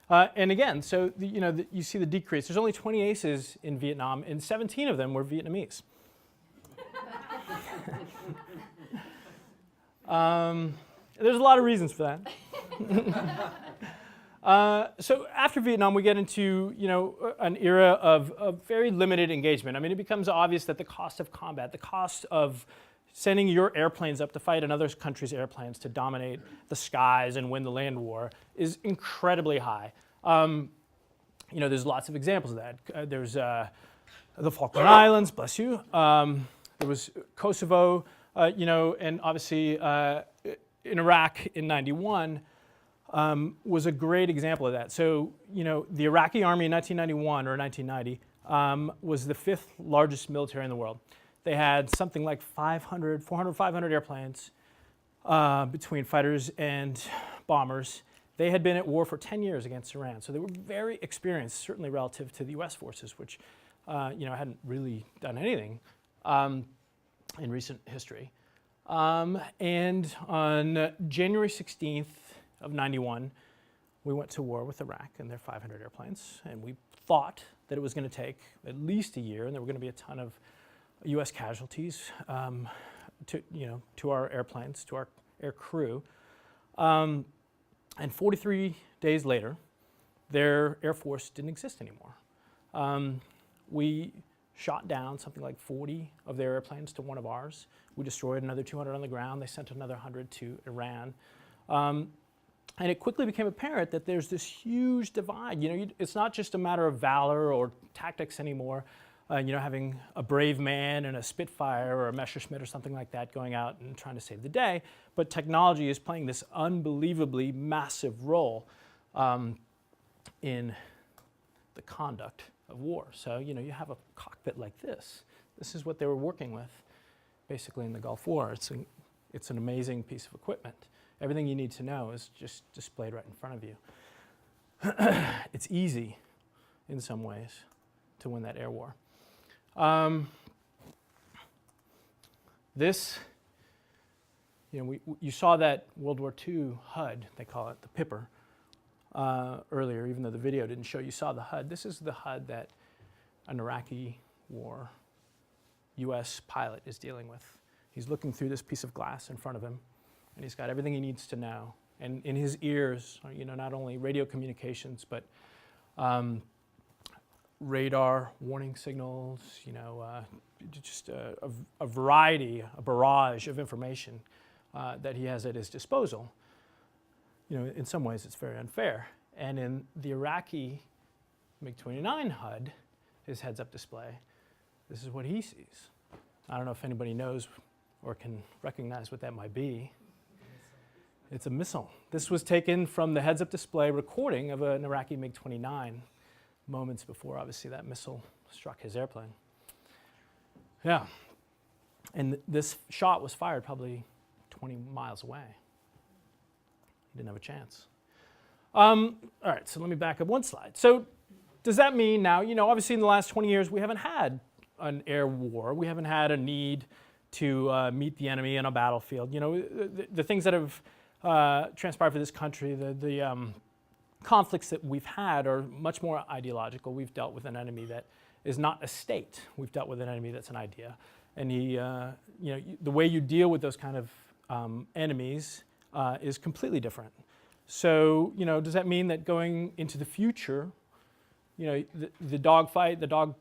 And again, so you see the decrease. There's only 20 aces in Vietnam, and 17 of them were Vietnamese. There's a lot of reasons for that. So after Vietnam, we get into an era of very limited engagement. I mean, it becomes obvious that the cost of combat, the cost of sending your airplanes up to fight another country's airplanes to dominate the skies and win the land war is incredibly high. There's lots of examples of that. There's the Falkland Islands, bless you. There was Kosovo, and obviously in Iraq in '91 was a great example of that. So, the Iraqi army in 1991 or 1990 was the 5th largest military in the world. They had something like 500 airplanes between fighters and bombers. They had been at war for 10 years against Iran, so they were very experienced, certainly relative to the U.S. forces, which hadn't really done anything in recent history. And on January 16th of '91, we went to war with Iraq and their 500 airplanes, and we thought that it was going to take at least a year, and there were going to be a ton of U.S. casualties to our airplanes, to our air crew. And 43 days later, their air force didn't exist anymore. We shot down something like 40 of their airplanes to one of ours. We destroyed another 200 on the ground. They sent another 100 to Iran. And it quickly became apparent that there's this huge divide. It's not just a matter of valor or tactics anymore. Having a brave man and a Spitfire or a Messerschmitt or something like that going out and trying to save the day. But technology is playing this unbelievably massive role in the conduct of war. So, you have a cockpit like this. This is what they were working with, basically, in the Gulf War. It's an amazing piece of equipment. Everything you need to know is just displayed right in front of you. It's easy, in some ways, to win that air war. This, you saw that World War II HUD, they call it, the Pipper, earlier, even though the video didn't show you saw the HUD. This is the HUD that an Iraqi war U.S. pilot is dealing with. He's looking through this piece of glass in front of him, and he's got everything he needs to know. And in his ears, not only radio communications, but radar warning signals, just a variety, a barrage of information that he has at his disposal. In some ways it's very unfair. And in the Iraqi MiG-29 HUD, his heads-up display, this is what he sees. I don't know if anybody knows or can recognize what that might be. It's a missile. This was taken from the heads-up display recording of an Iraqi MiG-29 moments before, obviously, that missile struck his airplane. Yeah. And this shot was fired probably 20 miles away. He didn't have a chance. All right, so let me back up one slide. So does that mean now, obviously in the last 20 years, we haven't had an air war. We haven't had a need to meet the enemy on a battlefield. The things that have transpired for this country, the conflicts that we've had are much more ideological. We've dealt with an enemy that is not a state. We've dealt with an enemy that's an idea. And the way you deal with those kind of enemies is completely different. So, does that mean that going into the future, the dogfight, the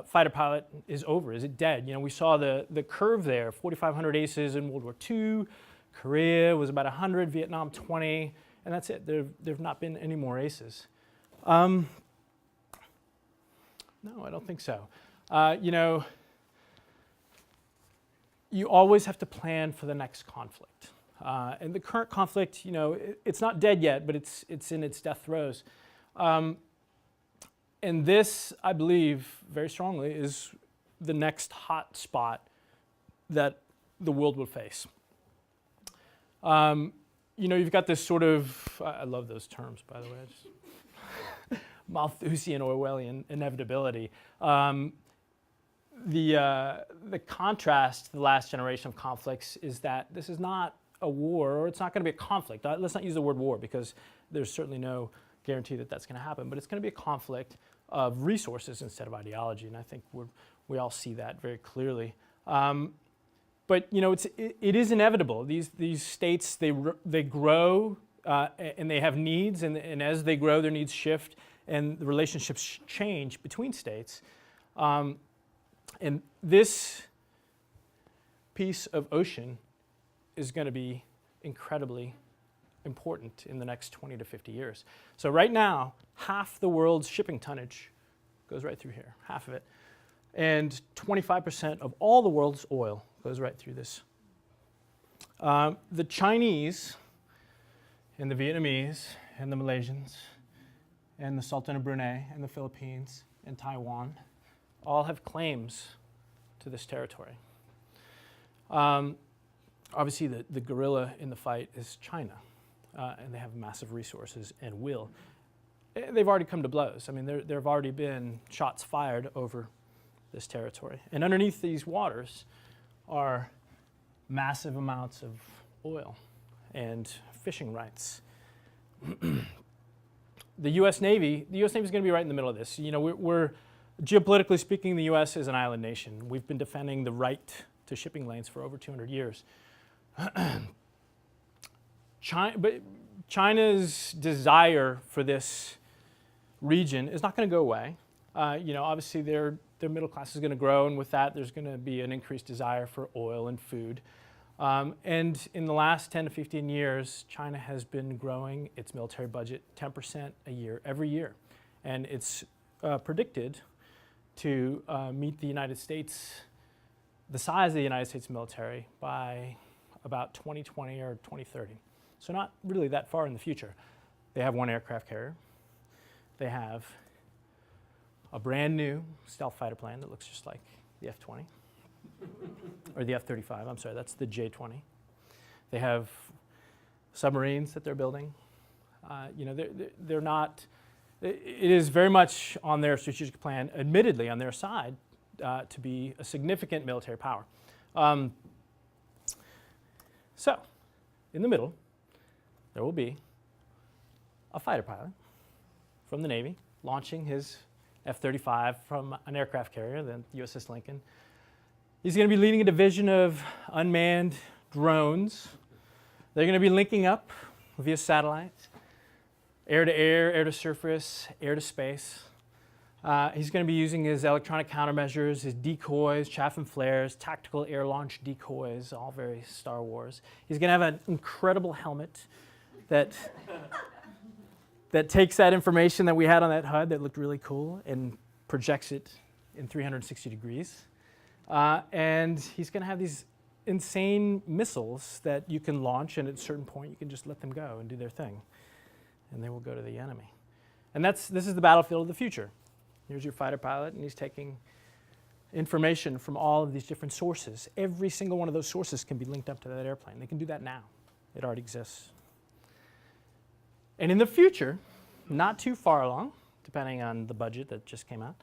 fighter pilot is over? Is it dead? We saw the curve there, 4,500 aces in World War II. Korea was about 100, Vietnam 20, and that's it. There have not been any more aces. No, I don't think so. You always have to plan for the next conflict. And the current conflict, it's not dead yet, but it's in its death throes. And this, I believe, very strongly, is the next hot spot that the world will face. You've got this sort of, I love those terms, by the way, Malthusian Orwellian inevitability. The contrast to the last generation of conflicts is that this is not a war, or it's not going to be a conflict. Let's not use the word war, because there's certainly no guarantee that that's going to happen, but it's going to be a conflict of resources instead of ideology, and I think we all see that very clearly. But it is inevitable. These states, they grow and they have needs, and as they grow, their needs shift, and the relationships change between states. And this piece of ocean is going to be incredibly important in the next 20 to 50 years. So right now, half the world's shipping tonnage goes right through here, half of it. And 25% of all the world's oil goes right through this. The Chinese and the Vietnamese and the Malaysians and the Sultan of Brunei and the Philippines and Taiwan all have claims to this territory. Obviously, the gorilla in the fight is China, and they have massive resources and will. They've already come to blows. I mean, there have already been shots fired over this territory. And underneath these waters are massive amounts of oil and fishing rights. The U.S. Navy is going to be right in the middle of this. We're geopolitically speaking, the U.S. is an island nation. We've been defending the right to shipping lanes for over 200 years. But China's desire for this region is not going to go away. Obviously their middle class is going to grow, and with that there's going to be an increased desire for oil and food. And in the last 10 to 15 years, China has been growing its military budget 10% a year, every year. And it's predicted to meet the United States, the size of the United States military, by about 2020 or 2030. So not really that far in the future. They have one aircraft carrier. They have a brand new stealth fighter plane that looks just like the F-20, or the F-35, I'm sorry, that's the J-20. They have submarines that they're building. They're not, it is very much on their strategic plan, admittedly on their side, to be a significant military power. So, in the middle, there will be a fighter pilot from the Navy launching his F-35 from an aircraft carrier, the USS Lincoln. He's going to be leading a division of unmanned drones. They're going to be linking up via satellite, air to air, air to surface, air to space. He's going to be using his electronic countermeasures, his decoys, chaff and flares, tactical air launch decoys, all very Star Wars. He's going to have an incredible helmet that takes that information that we had on that HUD that looked really cool and projects it in 360 degrees. And he's going to have these insane missiles that you can launch, and at a certain point you can just let them go and do their thing, and they will go to the enemy. And this is the battlefield of the future. Here's your fighter pilot, and he's taking information from all of these different sources. Every single one of those sources can be linked up to that airplane. They can do that now. It already exists. And in the future, not too far along, depending on the budget that just came out,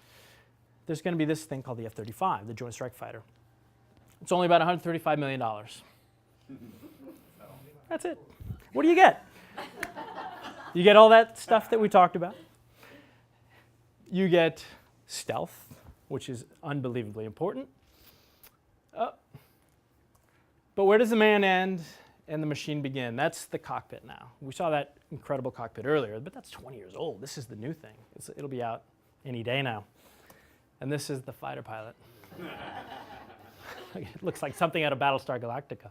there's going to be this thing called the F-35, the Joint Strike Fighter. It's only about $135 million. That's it. What do you get? You get all that stuff that we talked about. You get stealth, which is unbelievably important. But where does the man end and the machine begin? That's the cockpit now. We saw that incredible cockpit earlier, but that's 20 years old. This is the new thing. It'll be out any day now. And this is the fighter pilot. It looks like something out of Battlestar Galactica.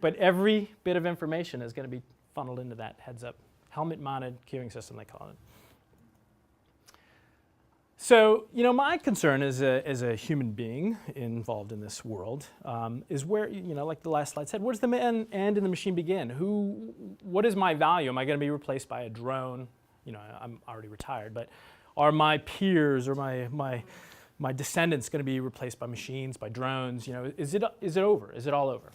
But every bit of information is going to be funneled into that heads-up helmet-mounted queuing system, they call it. So, my concern as a human being involved in this world is where, like the last slide said, where does the man end and the machine begin? What is my value? Am I going to be replaced by a drone? I'm already retired, but are my peers or my descendants going to be replaced by machines, by drones? Is it over? Is it all over?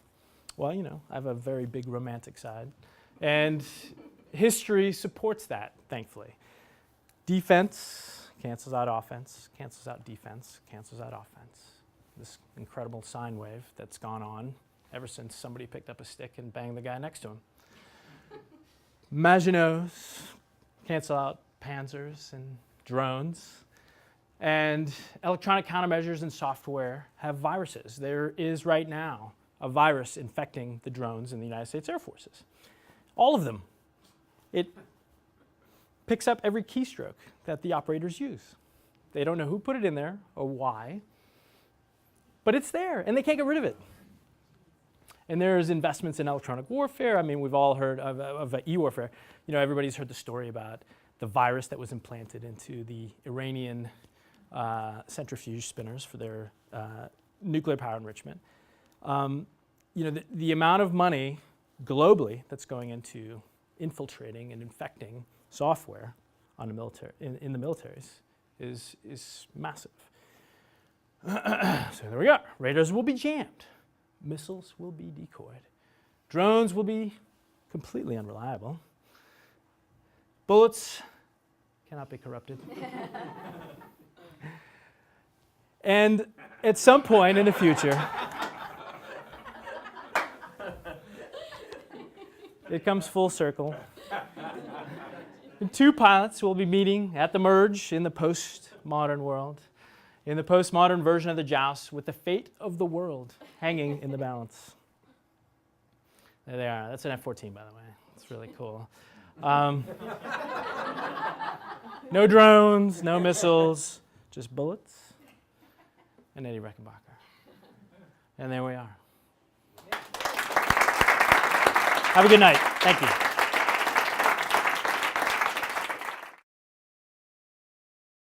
Well, I have a very big romantic side, and history supports that, thankfully. Defense cancels out offense, cancels out defense, cancels out offense. This incredible sine wave that's gone on ever since somebody picked up a stick and banged the guy next to him. Maginot's cancel out panzers and drones. And electronic countermeasures and software have viruses. There is right now a virus infecting the drones in the United States Air Forces. All of them. It picks up every keystroke that the operators use. They don't know who put it in there or why, but it's there and they can't get rid of it. And there's investments in electronic warfare. I mean, we've all heard of e-warfare. You know, everybody's heard the story about the virus that was implanted into the Iranian centrifuge spinners for their nuclear power enrichment. You know, the amount of money globally that's going into infiltrating and infecting software on the military, in the militaries is massive. So there we go. Radars will be jammed. Missiles will be decoyed. Drones will be completely unreliable. Bullets cannot be corrupted. And at some point in the future, it comes full circle. And two pilots will be meeting at the merge in the postmodern world, in the postmodern version of the joust, with the fate of the world hanging in the balance. There they are. That's an F-14, by the way. It's really cool. No drones, no missiles, just bullets and Eddie Rechenbacher. And there we are. Have a good night. Thank you.